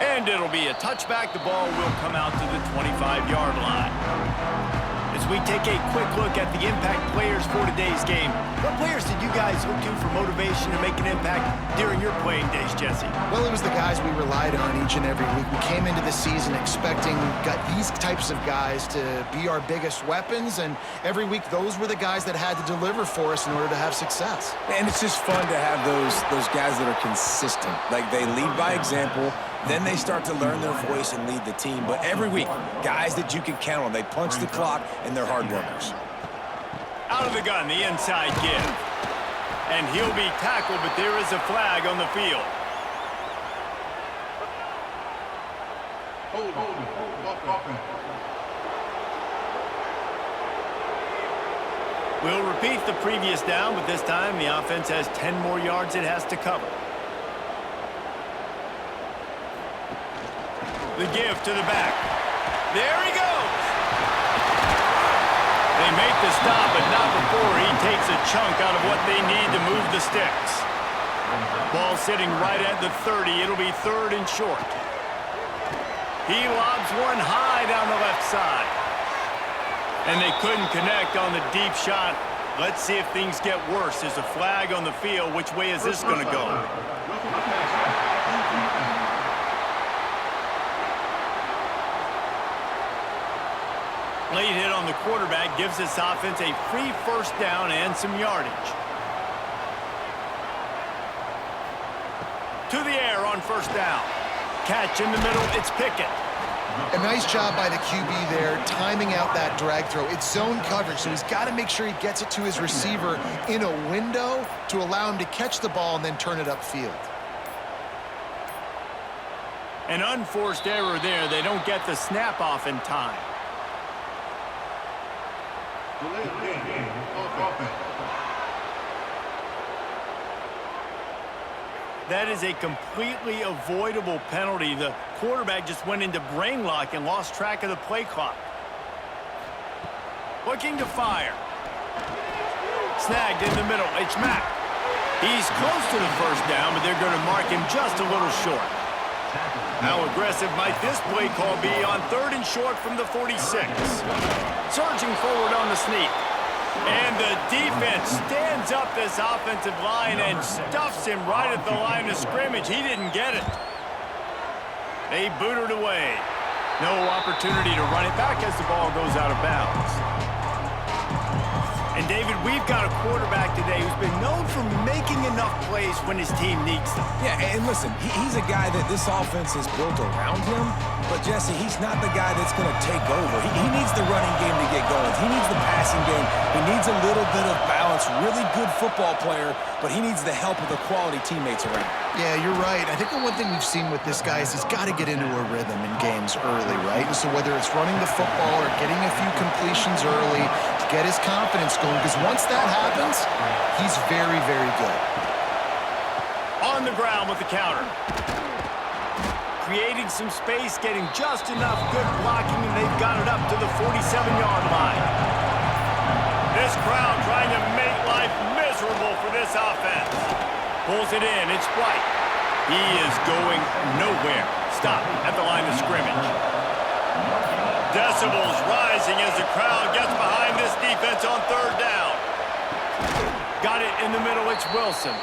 And it'll be a touchback. The ball will come out to the 25-yard line. As we take a quick look at the impact players for today's game, what players did you guys look to for motivation to make an impact during your playing days, Jesse? Well, it was the guys we relied on each and every week. We came into the season expecting these types of guys to be our biggest weapons, and every week those were the guys that had to deliver for us in order to have success. And it's just fun to have those guys that are consistent. Like, they lead by example, then they start to learn their voice and lead the team. But every week, guys that you can count on, they punch the clock, and they're hard workers. Out of the gun, the inside give. And he'll be tackled, but there is a flag on the field. We'll repeat the previous down, but this time the offense has 10 more yards it has to cover. The give to the back. There he goes. They make the stop, but not before he takes a chunk out of what they need to move the sticks. Ball sitting right at the 30. It'll be third and short. He lobs one high down the left side. And they couldn't connect on the deep shot. Let's see if things get worse. There's a flag on the field. Which way is this going to go? Late hit on the quarterback gives this offense a free first down and some yardage. To the air on first down. Catch in the middle, it's Pickett. A nice job by the QB there, timing out that drag throw. It's zone coverage, so he's got to make sure he gets it to his receiver in a window to allow him to catch the ball and then turn it upfield. An unforced error there. They don't get the snap off in time. That is a completely avoidable penalty. The quarterback just went into brain lock and lost track of the play clock. Looking to fire. Snagged in the middle. It's Mack. He's close to the first down, but they're going to mark him just a little short. How aggressive might this play call be on third and short from the 46? Surging forward on the sneak. And the defense stands up this offensive line and stuffs him right at the line of scrimmage. He didn't get it. They boot it away. No opportunity to run it back as the ball goes out of bounds. And, David, we've got a quarterback today who's been known for making enough plays when his team needs them. Yeah, and listen, he's a guy that this offense is built around him. But, Jesse, he's not the guy that's going to take over. He needs the running game to get going. He needs the passing game. He needs a little bit of balance. Really good football player, but he needs the help of the quality teammates around. Yeah, you're right. I think the one thing we've seen with this guy is he's got to get into a rhythm in games early, right? And so whether it's running the football or getting a few completions early to get his confidence going, because once that happens, he's very, very good. On the ground with the counter. Creating some space, getting just enough good blocking, and they've got it up to the 47-yard line. This crowd trying to make life miserable for this offense. Pulls it in, it's White. He is going nowhere. Stop at the line of scrimmage. Decibels rising as the crowd gets behind this defense on third down. Got it in the middle, it's Wilson.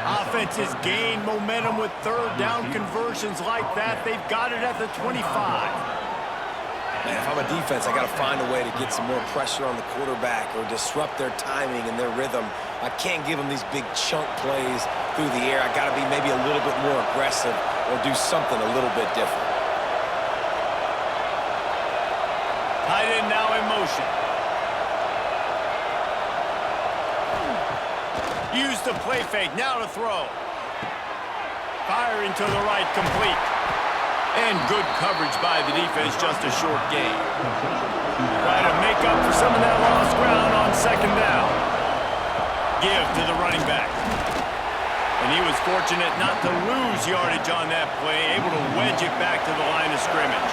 Offense has gained momentum with third down conversions like that. They've got it at the 25. Man, if I'm a defense, I got to find a way to get some more pressure on the quarterback or disrupt their timing and their rhythm. I can't give them these big chunk plays through the air. I got to be maybe a little bit more aggressive or do something a little bit different. Tight end now in motion. Use the play fake, now to throw. Firing to the right, complete. And good coverage by the defense, just a short gain. Trying to make up for some of that lost ground on second down. Give to the running back. And he was fortunate not to lose yardage on that play, able to wedge it back to the line of scrimmage.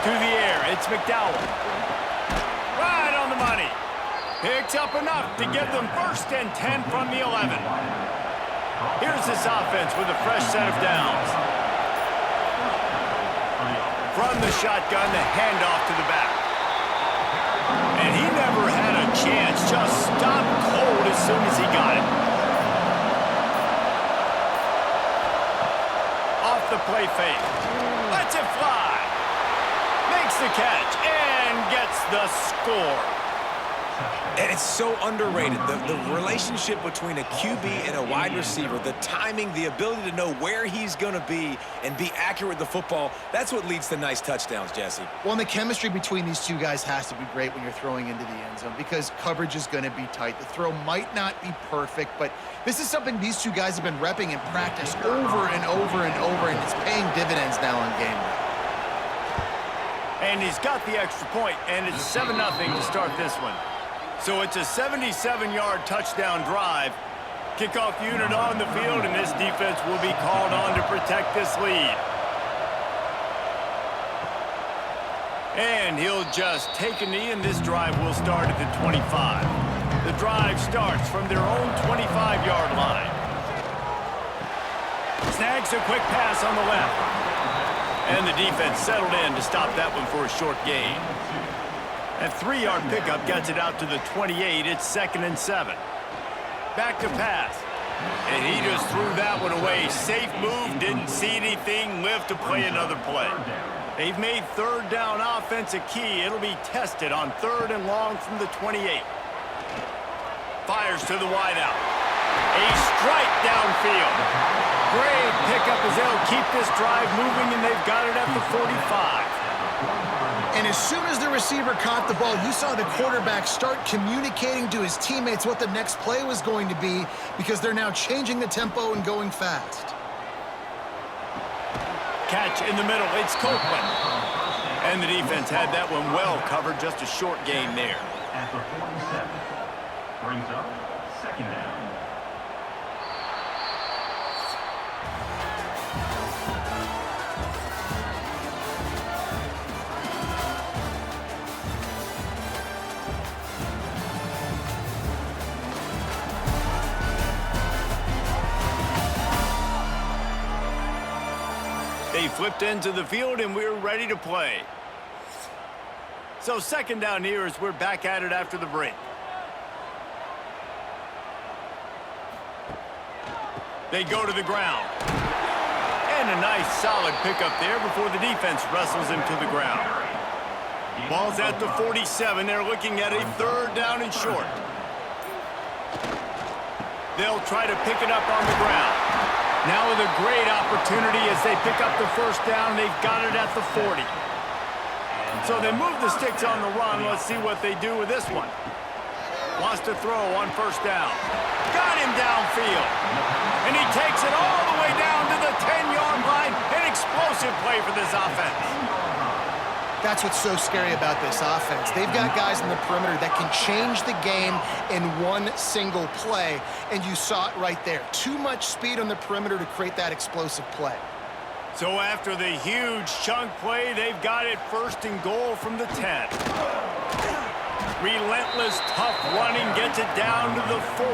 To the air, it's McDowell. Right on the money. Picks up enough to give them first and 10 from the 11. Here's this offense with a fresh set of downs. From the shotgun, the handoff to the back. And he never had a chance, just stopped cold as soon as he got it. Off the play fake. Lets it fly. Makes the catch and gets the score. And it's so underrated, the relationship between a QB and a wide receiver, the timing, the ability to know where he's going to be and be accurate with the football, that's what leads to nice touchdowns, Jesse. Well, and the chemistry between these two guys has to be great when you're throwing into the end zone because coverage is going to be tight. The throw might not be perfect, but this is something these two guys have been repping in practice over and over and over, and it's paying dividends now in game day. And he's got the extra point, and it's 7-0 to start this one. So it's a 77-yard touchdown drive. Kickoff unit on the field, and this defense will be called on to protect this lead. And he'll just take a knee, and this drive will start at the 25. The drive starts from their own 25-yard line. Snags a quick pass on the left. And the defense settled in to stop that one for a short gain. That 3-yard pickup gets it out to the 28. It's 2nd and 7. Back to pass. And he just threw that one away. Safe move, didn't see anything, lived to play another play. They've made third down offense a key. It'll be tested on 3rd and long from the 28. Fires to the wideout. A strike downfield. Great pickup as they'll keep this drive moving, and they've got it at the 45. And as soon as the receiver caught the ball, you saw the quarterback start communicating to his teammates what the next play was going to be because they're now changing the tempo and going fast. Catch in the middle. It's Copeland. And the defense had that one well covered. Just a short gain there. At the 47. Brings up 2nd down. They flipped into the field, and we're ready to play. So 2nd down here as we're back at it after the break. They go to the ground. And a nice solid pickup there before the defense wrestles him to the ground. Ball's at the 47. They're looking at a 3rd down and short. They'll try to pick it up on the ground. Now with a great opportunity as they pick up the 1st down. They've got it at the 40. So they move the sticks on the run. Let's see what they do with this one. Wants to throw on 1st down. Got him downfield. And he takes it all the way down to the 10-yard line. An explosive play for this offense. That's what's so scary about this offense. They've got guys in the perimeter that can change the game in one single play, and you saw it right there. Too much speed on the perimeter to create that explosive play. So after the huge chunk play, they've got it 1st and goal from the 10. Relentless, tough running gets it down to the 4.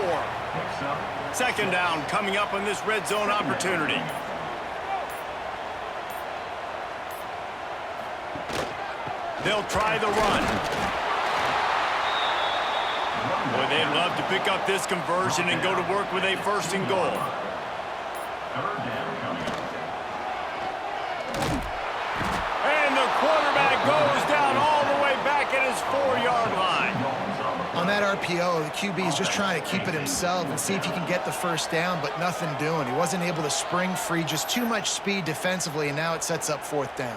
2nd down coming up on this red zone opportunity. They'll try the run. Boy, they'd love to pick up this conversion and go to work with a 1st and goal. 3rd down coming up. And the quarterback goes down all the way back at his 4-yard line. On that RPO, the QB is just trying to keep it himself and see if he can get the 1st down, but nothing doing. He wasn't able to spring free, just too much speed defensively, and now it sets up 4th down.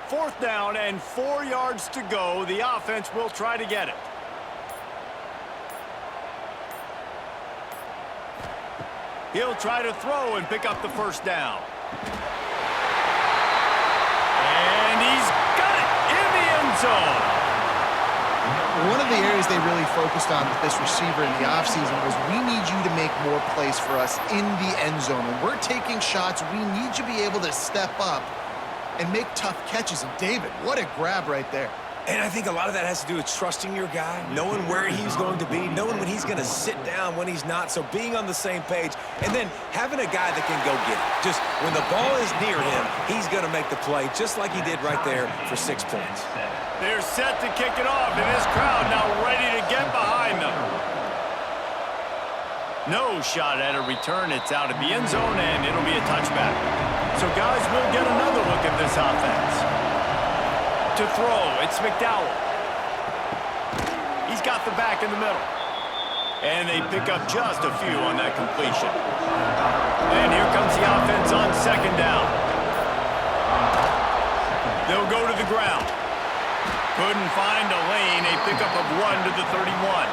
Fourth down and 4 yards to go. The offense will try to get it. He'll try to throw and pick up the 1st down. And he's got it in the end zone. One of the areas they really focused on with this receiver in the offseason was we need you to make more plays for us in the end zone. When we're taking shots, we need you to be able to step up and make tough catches. And David, what a grab right there. And I think a lot of that has to do with trusting your guy, knowing where he's going to be, knowing when he's going to sit down, when he's not, so being on the same page, and then having a guy that can go get it. Just when the ball is near him, he's going to make the play, just like he did right there for 6 points. They're set to kick it off, and this crowd now ready to get behind them. No shot at a return. It's out of the end zone, and it'll be a touchback. So, guys, we'll get another look at this offense. To throw, it's McDowell. He's got the back in the middle. And they pick up just a few on that completion. And here comes the offense on second down. They'll go to the ground. Couldn't find a lane. A pickup of 1 to the 31.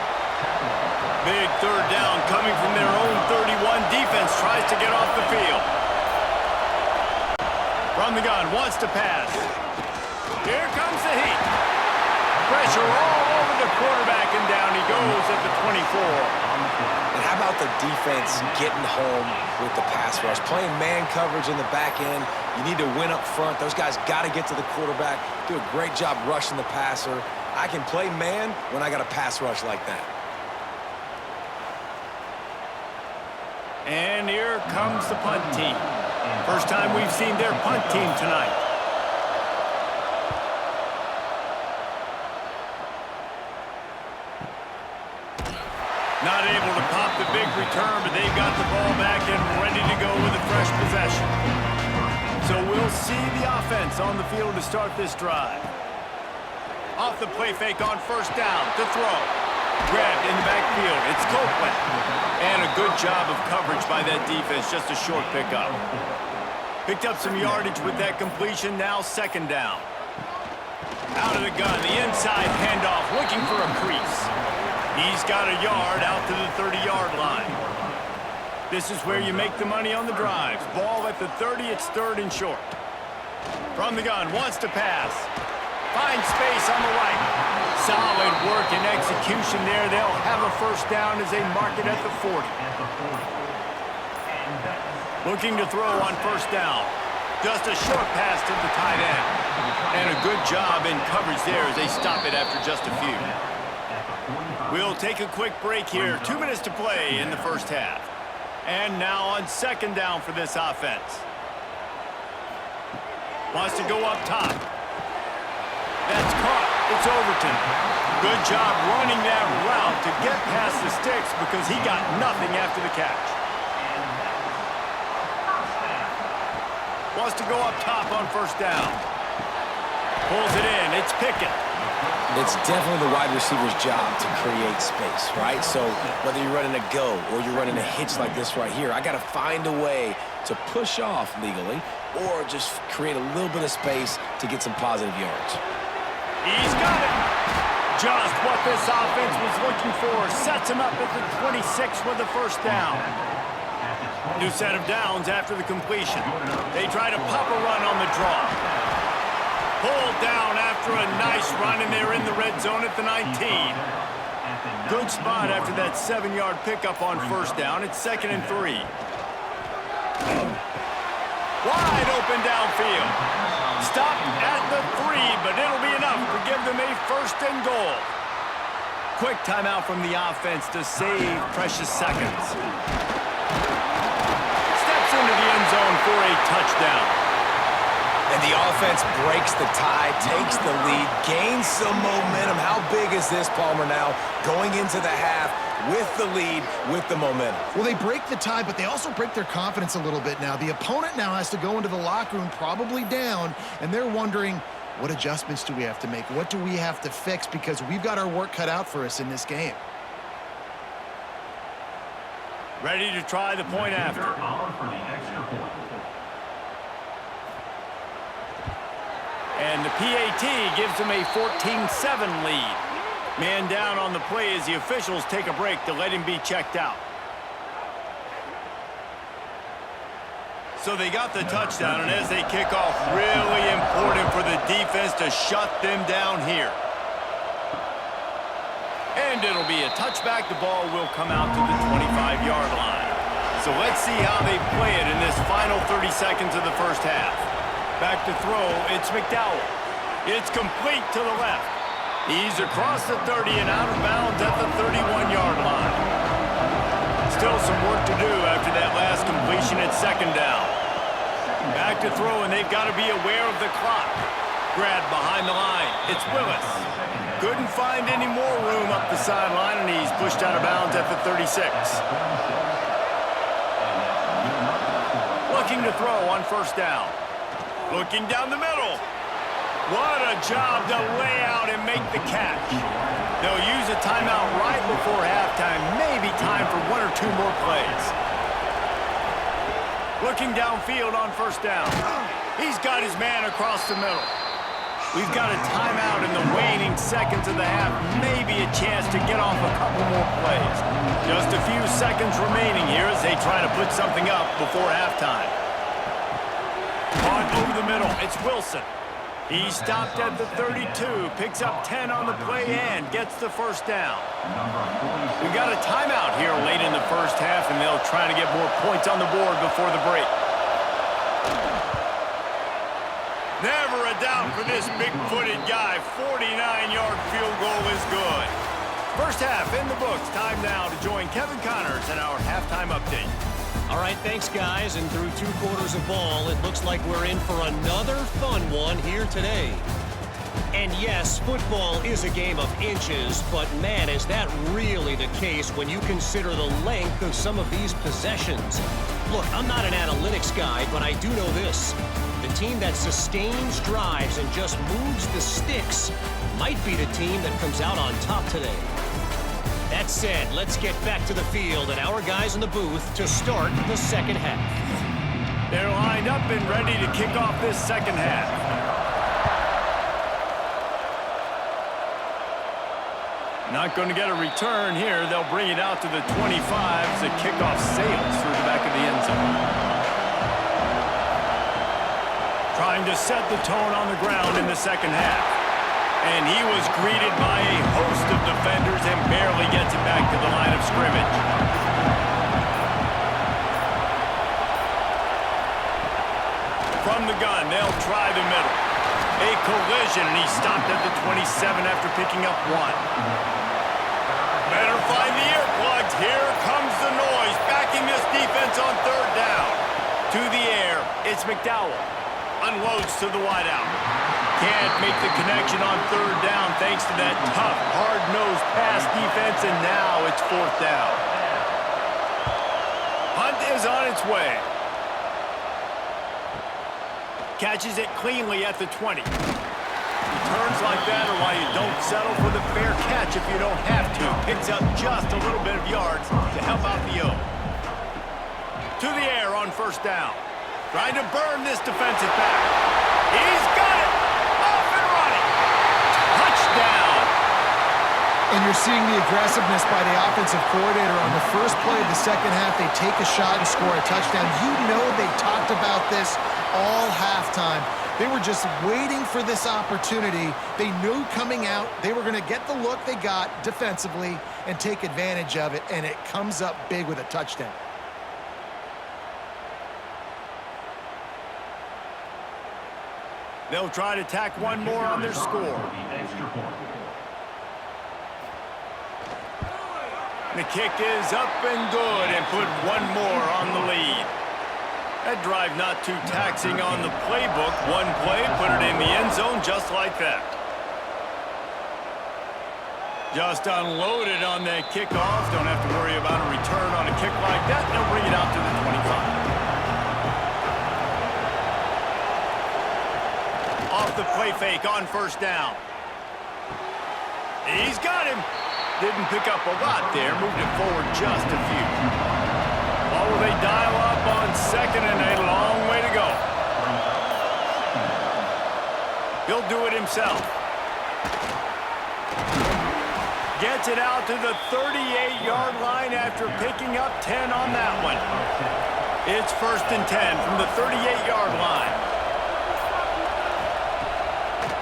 Big third down coming from their own 31. Defense tries to get off the field. From the gun, wants to pass. Here comes the heat. Pressure all over the quarterback, and down he goes at the 24. And how about the defense getting home with the pass rush? Playing man coverage in the back end. You need to win up front. Those guys got to get to the quarterback. Do a great job rushing the passer. I can play man when I got a pass rush like that. And here comes the punt team. First time we've seen their punt team tonight. Not able to pop the big return, but they've got the ball back and ready to go with a fresh possession. So we'll see the offense on the field to start this drive. Off the play fake on first down to throw. Grabbed in the backfield. It's Copeland. And a good job of coverage by that defense. Just a short pickup. Picked up some yardage with that completion. Now second down. Out of the gun. The inside handoff. Looking for a crease. He's got a yard out to the 30-yard line. This is where you make the money on the drives. Ball at the 30. It's third and short. From the gun. Wants to pass. Finds space on the right. Solid work and execution there. They'll have a first down as they mark it at the 40. Looking to throw on first down. Just a short pass to the tight end. And a good job in coverage there as they stop it after just a few. We'll take a quick break here. 2 minutes to play in the first half. And now on second down for this offense. Wants to go up top. That's caught. It's Overton. Good job running that route to get past the sticks because he got nothing after the catch. Wants to go up top on first down. Pulls it in. It's Pickett. It's definitely the wide receiver's job to create space, right? So whether you're running a go or you're running a hitch like this right here, I got to find a way to push off legally or just create a little bit of space to get some positive yards. He's got it. Just what this offense was looking for. Sets him up at the 26 with the first down. New set of downs after the completion. They try to pop a run on the draw. Pulled down after a nice run, and they're in the red zone at the 19. Good spot after that 7-yard pickup on first down. It's 2nd and 3. Wide open downfield. Stopped at the 3, but it'll be enough to give them a first and goal. Quick timeout from the offense to save precious seconds. Steps into the end zone for a touchdown. And the offense breaks the tie, takes the lead, gains some momentum. How big is this, Palmer, now going into the half with the lead, with the momentum? Well, they break the tie, but they also break their confidence a little bit now. The opponent now has to go into the locker room probably down, and they're wondering, what adjustments do we have to make? What do we have to fix? Because we've got our work cut out for us in this game. Ready to try the point after. And the PAT gives them a 14-7 lead. Man down on the play as the officials take a break to let him be checked out. So they got the touchdown, and as they kick off, really important for the defense to shut them down here. And it'll be a touchback. The ball will come out to the 25-yard line. So let's see how they play it in this final 30 seconds of the first half. Back to throw, it's McDowell. It's complete to the left. He's across the 30 and out of bounds at the 31-yard line. Still some work to do after that last completion at second down. Back to throw, and they've got to be aware of the clock. Grab behind the line. It's Willis. Couldn't find any more room up the sideline, and he's pushed out of bounds at the 36. Looking to throw on first down. Looking down the middle. What a job to lay out and make the catch. They'll use a timeout right before halftime. Maybe time for one or two more plays. Looking downfield on first down. He's got his man across the middle. We've got a timeout in the waning seconds of the half. Maybe a chance to get off a couple more plays. Just a few seconds remaining here as they try to put something up before halftime. On over the middle, it's Wilson. He stopped at the 32, picks up 10 on the play and gets the first down. We got a timeout here late in the first half, and they'll try to get more points on the board before the break. Never a doubt for this big-footed guy. 49-yard field goal is good. First half in the books. Time now to join Kevin Connors in our halftime update. All right, thanks, guys. And through 2 quarters of ball, it looks like we're in for another fun one here today. And yes, football is a game of inches, but man, is that really the case when you consider the length of some of these possessions. Look, I'm not an analytics guy, but I do know this. The team that sustains drives and just moves the sticks might be the team that comes out on top today. That said, let's get back to the field and our guys in the booth to start the second half. They're lined up and ready to kick off this second half. Not going to get a return here. They'll bring it out to the 25 as the kickoff sails through the back of the end zone. Trying to set the tone on the ground in the second half. And he was greeted by a host of defenders and barely gets it back to the line of scrimmage. From the gun, they'll try the middle. A collision, and he stopped at the 27 after picking up 1. Better find the earplugs. Here comes the noise, backing this defense on third down. To the air, it's McDowell. Unloads to the wideout. Can't make the connection on third down thanks to that tough, hard-nosed pass defense, and now it's fourth down. Hunt is on its way. Catches it cleanly at the 20. Returns like that are why you don't settle for the fair catch if you don't have to. Picks up just a little bit of yards to help out the O. To the air on first down. Trying to burn this defensive back. He's got it! Off and running! Touchdown! And you're seeing the aggressiveness by the offensive coordinator on the first play of the second half. They take a shot and score a touchdown. You know they talked about this all halftime. They were just waiting for this opportunity. They knew coming out they were going to get the look they got defensively and take advantage of it, and it comes up big with a touchdown. They'll try to tack one more on their score. The kick is up and good and put one more on the lead. That drive not too taxing on the playbook. One play, put it in the end zone just like that. Just unloaded on that kickoff. Don't have to worry about a return on a kick like that. They'll bring it out to the 25. Off the play fake on first down. He's got him. Didn't pick up a lot there. Moved it forward just a few. What will they dial up on second and a long way to go? He'll do it himself. Gets it out to the 38-yard line after picking up 10 on that one. It's first and 10 from the 38-yard line.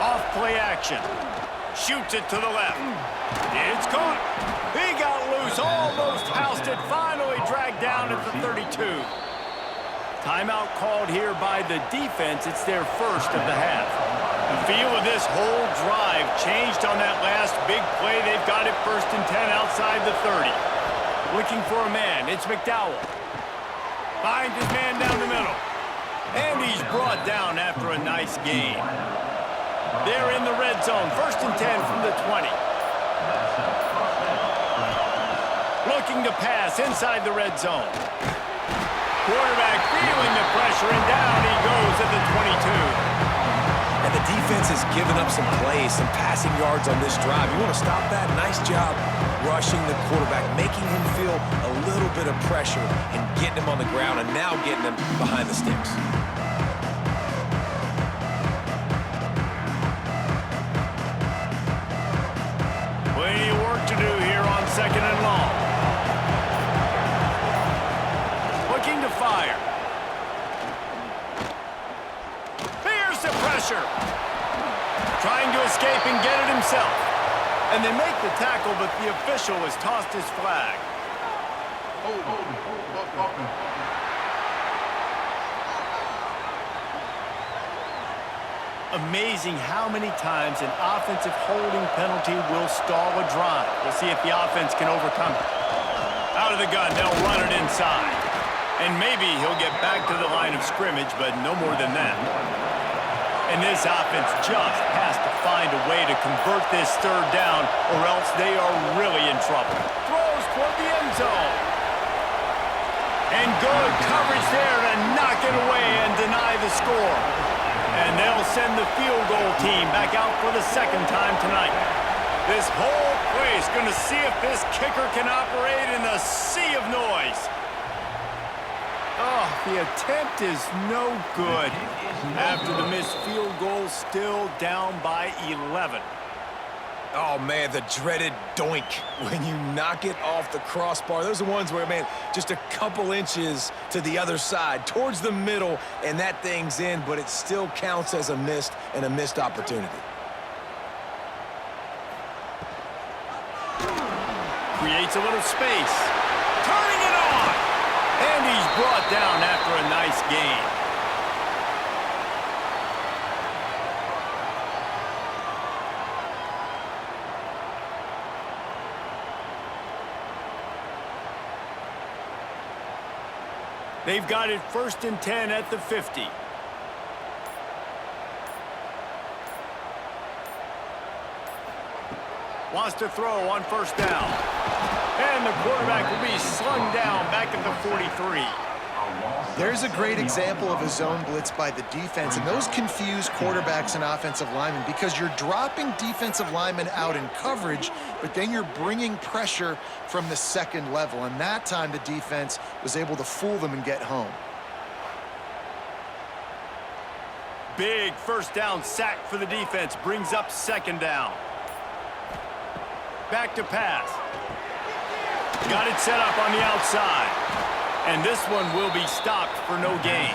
Off play action. Shoots it to the left. It's caught. He got loose, almost housed it, finally dragged down at the 32. Timeout called here by the defense. It's their first of the half. The feel of this whole drive changed on that last big play. They've got it 1st and 10 outside the 30. Looking for a man. It's McDowell. Finds his man down the middle. And he's brought down after a nice gain. They're in the red zone. 1st and 10 from the 20. Looking to pass inside the red zone. Quarterback feeling the pressure, and down he goes at the 22. And the defense has given up some plays, some passing yards on this drive. You want to stop that? Nice job rushing the quarterback, making him feel a little bit of pressure and getting him on the ground, and now getting him behind the sticks. Plenty of work to do here on 2nd and long. Looking to fire. Fears the pressure. Trying to escape and get it himself. And they make the tackle, but the official has tossed his flag. Amazing how many times an offensive holding penalty will stall a drive. We'll see if the offense can overcome it. Out of the gun, they'll run it inside. And maybe he'll get back to the line of scrimmage, but no more than that. And this offense just has to find a way to convert this 3rd down, or else they are really in trouble. Throws toward the end zone. And good coverage there to knock it away and deny the score. And they'll send the field goal team back out for the 2nd time tonight. This whole place going to see if this kicker can operate in the sea of noise. Oh, the attempt is no good. After the missed field goal, still down by 11. Oh, man, the dreaded doink when you knock it off the crossbar. Those are the ones where, man, just a couple inches to the other side, towards the middle, and that thing's in, but it still counts as a missed opportunity. Creates a little space. Turning it on! And he's brought down after a nice gain. They've got it 1st and 10 at the 50. Wants to throw on 1st down. And the quarterback will be slung down back at the 43. There's a great example of a zone blitz by the defense, and those confuse quarterbacks and offensive linemen because you're dropping defensive linemen out in coverage, but then you're bringing pressure from the 2nd level, and that time the defense was able to fool them and get home. Big 1st down sack for the defense, brings up 2nd down. Back to pass. Got it set up on the outside. And this one will be stopped for no gain.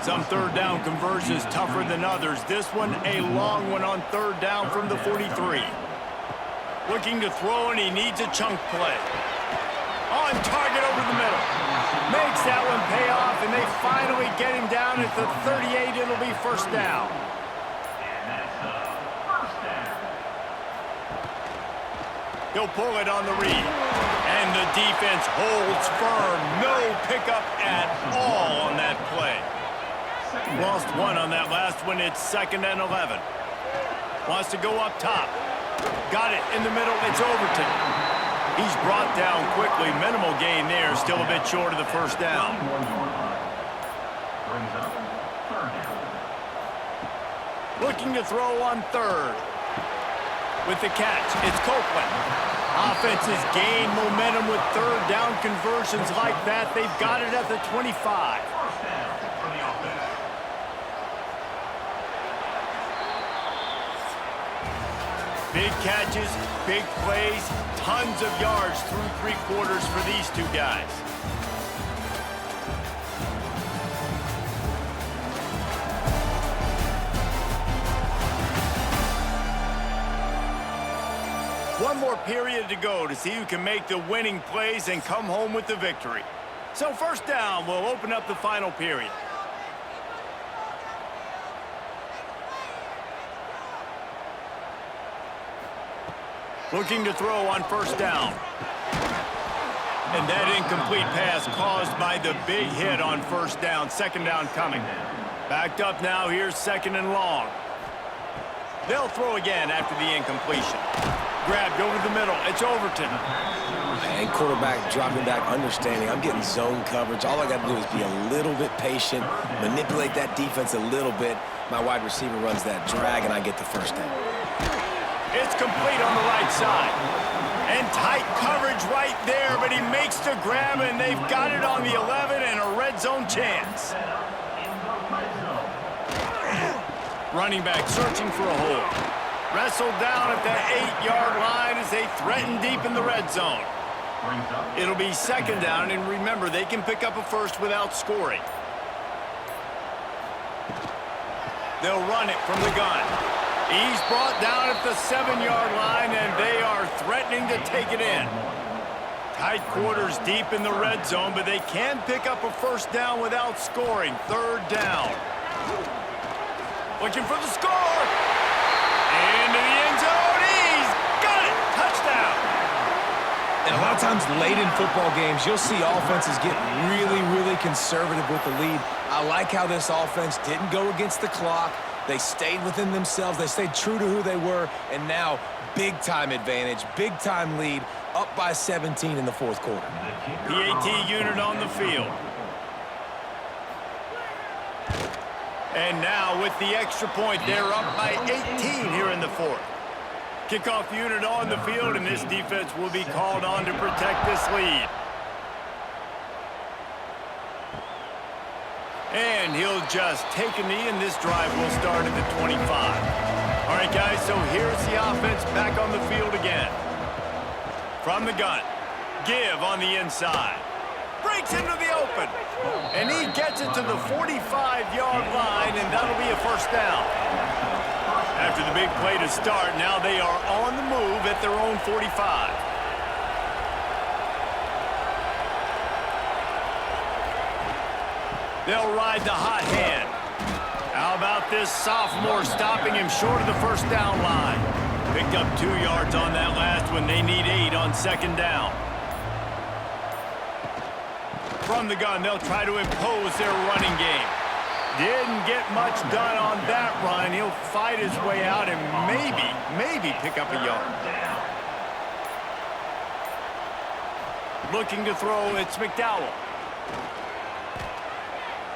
Some 3rd down conversions tougher than others. This one a long one on 3rd down from the 43. Looking to throw, and he needs a chunk play. On target over the middle. Makes that one pay off, and they finally get him down at the 38. It'll be 1st down. He'll pull it on the read. And the defense holds firm. No pickup at all on that play. Lost one on that last one. It's 2nd and 11. Wants to go up top. Got it in the middle. It's Overton. He's brought down quickly. Minimal gain there. Still a bit short of the 1st down. Looking to throw on 3rd. With the catch, it's Copeland. Offenses gain momentum with 3rd down conversions like that. They've got it at the 25. Big catches, big plays, tons of yards through 3 quarters for these two guys. One more period to go to see who can make the winning plays and come home with the victory. So 1st down will open up the final period. Looking to throw on first down. And that incomplete pass caused by the big hit on first down. Second down coming. Backed up now. Here's second and long. They'll throw again after the incompletion. Grabbed over the middle. It's Overton. And quarterback dropping back, understanding I'm getting zone coverage. All I got to do is be a little bit patient, manipulate that defense a little bit. My wide receiver runs that drag, and I get the first down. It's complete on the right side. And tight coverage right there, but he makes the grab, and they've got it on the 11 and a red zone chance. Running back searching for a hole. Wrestled down at the 8-yard line as they threaten deep in the red zone. It'll be second down, and remember, they can pick up a first without scoring. They'll run it from the gun. He's brought down at the 7-yard line, and they are threatening to take it in. Tight quarters deep in the red zone, but they can pick up a first down without scoring. Third down. Looking for the score. Into the end zone. He's got it. Touchdown. And a lot of times late in football games, you'll see offenses get really, really conservative with the lead. I like how this offense didn't go against the clock. They stayed within themselves. They stayed true to who they were. And now, big-time advantage, big-time lead, up by 17 in the fourth quarter. PAT unit on the field. And now, with the extra point, they're up by 18 here in the fourth. Kickoff unit on the field, and this defense will be called on to protect this lead. And he'll just take a knee, and this drive will start at the 25. All right, guys, so here's the offense back on the field again. From the gun, give on the inside. Breaks into the open, and he gets it to the 45-yard line, and that'll be a first down. After the big play to start, now they are on the move at their own 45. They'll ride the hot hand. How about this sophomore stopping him short of the first down line? Picked up 2 yards on that last one. They need 8 on second down. From the gun, they'll try to impose their running game. Didn't get much done on that run. He'll fight his way out and maybe pick up a yard. Looking to throw, it's McDowell.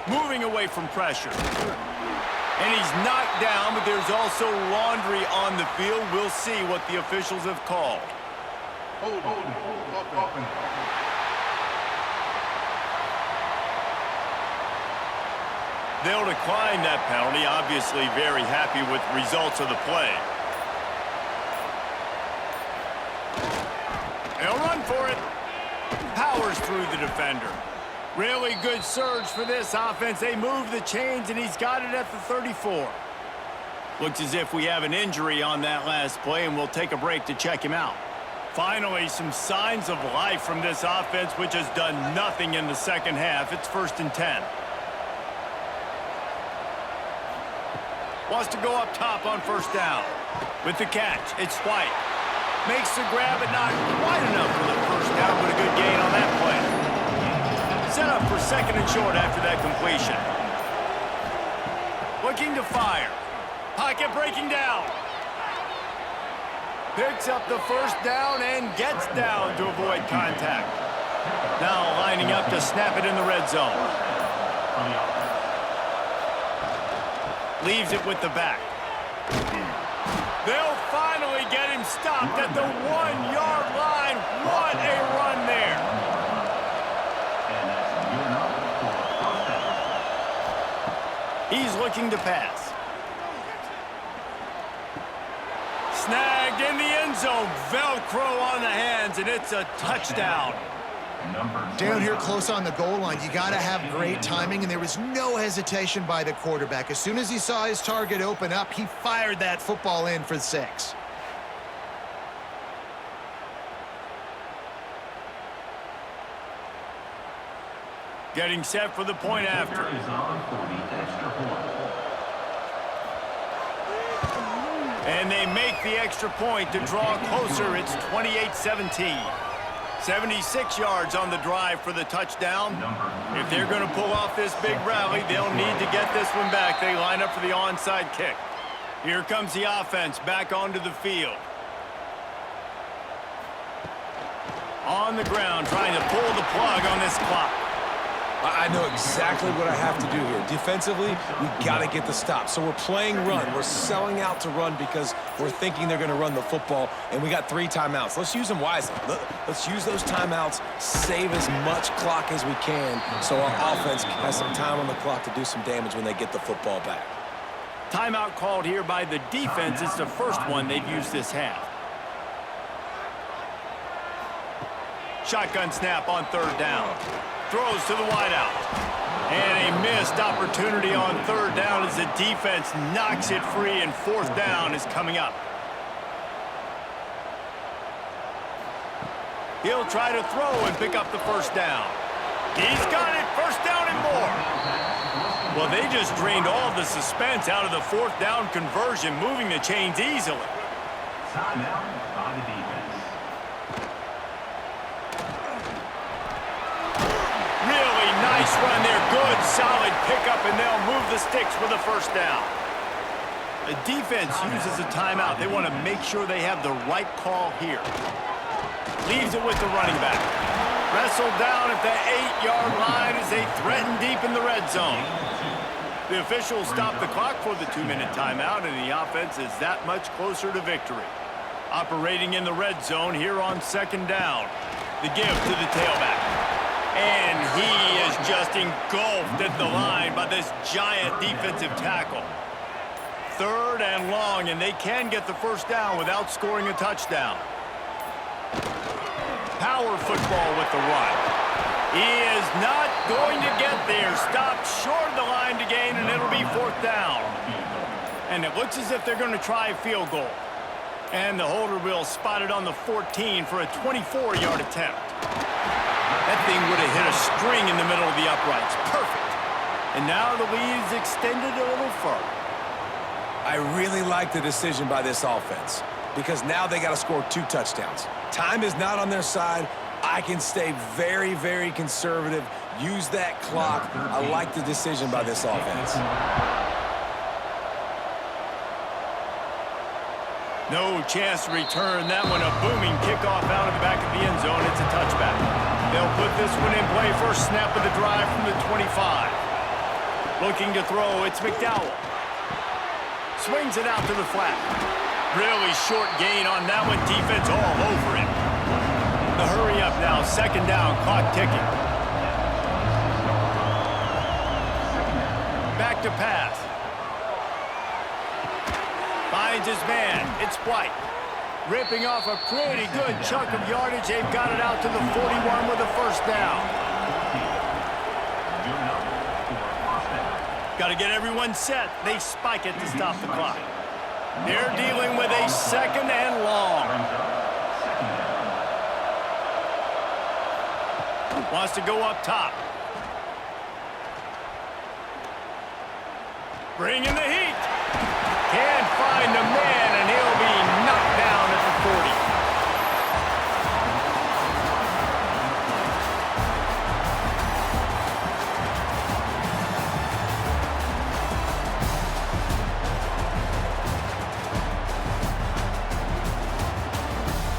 Moving away from pressure. And he's knocked down, but there's also laundry on the field. We'll see what the officials have called. They'll decline that penalty, obviously very happy with the results of the play. They'll run for it. Powers through the defender. Really good surge for this offense. They move the chains, and he's got it at the 34. Looks as if we have an injury on that last play, and we'll take a break to check him out. Finally, some signs of life from this offense, which has done nothing in the second half. It's 1st and 10. Wants to go up top on first down. With the catch, it's White. Makes the grab, but not quite enough for the first down, but a good gain on that play. Set up for second and short after that completion. Looking to fire. Pocket breaking down. Picks up the first down and gets down to avoid contact. Now lining up to snap it in the red zone. Leaves it with the back. They'll finally get him stopped at the 1-yard line. What a run there. He's looking to pass. Snagged in the end zone. Velcro on the hands, and it's a touchdown. Down here close on the goal line, you got to have great timing, and there was no hesitation by the quarterback. As soon as he saw his target open up, he fired that football in for 6. Getting set for the point after. And they make the extra point to draw closer. It's 28-17. 76 yards on the drive for the touchdown. If they're going to pull off this big rally, they'll need to get this one back. They line up for the onside kick. Here comes the offense back onto the field. On the ground, trying to pull the plug on this clock. I know exactly what I have to do here. Defensively, we got to get the stop. So we're playing run. We're selling out to run because we're thinking they're going to run the football, and we got 3 timeouts. Let's use them wisely. Let's use those timeouts, save as much clock as we can so our offense has some time on the clock to do some damage when they get the football back. Timeout called here by the defense. It's the first one they've used this half. Shotgun snap on 3rd down. Throws to the wideout. And a missed opportunity on 3rd down as the defense knocks it free, and 4th down is coming up. He'll try to throw and pick up the 1st down. He's got it. 1st down and more. Well, they just drained all the suspense out of the 4th down conversion, moving the chains easily. Timeout by the defense. Nice run there, good, solid pickup, and they'll move the sticks for the 1st down. The defense uses a timeout. They want to make sure they have the right call here. Leaves it with the running back. Wrestled down at the 8-yard line as they threaten deep in the red zone. The officials stop the clock for the 2-minute timeout, and the offense is that much closer to victory. Operating in the red zone here on 2nd down. The give to the tailback. And he is just engulfed at the line by this giant defensive tackle. 3rd and long, and they can get the 1st down without scoring a touchdown. Power football with the run. He is not going to get there. Stopped short of the line to gain, and it'll be 4th down. And it looks as if they're going to try a field goal. And the holder will spot it on the 14 for a 24-yard attempt. That thing would have hit a string in the middle of the uprights. Perfect. And now the lead is extended a little further. I really like the decision by this offense because now they got to score 2 touchdowns. Time is not on their side. I can stay very, very conservative. Use that clock. I like the decision by this offense. No chance to return that one. A booming kickoff out of the back of the end zone. It's a touchback. They'll put this one in play. First snap of the drive from the 25. Looking to throw, it's McDowell. Swings it out to the flat. Really short gain on that one. Defense all over it. The hurry up now. 2nd down. Clock ticking. Back to pass. Finds his man. It's White. Ripping off a pretty good chunk of yardage. They've got it out to the 41 with a 1st down. Got to get everyone set. They spike it to stop the clock. They're dealing with a 2nd and long. Wants to go up top. Bringing the heat. Can't find the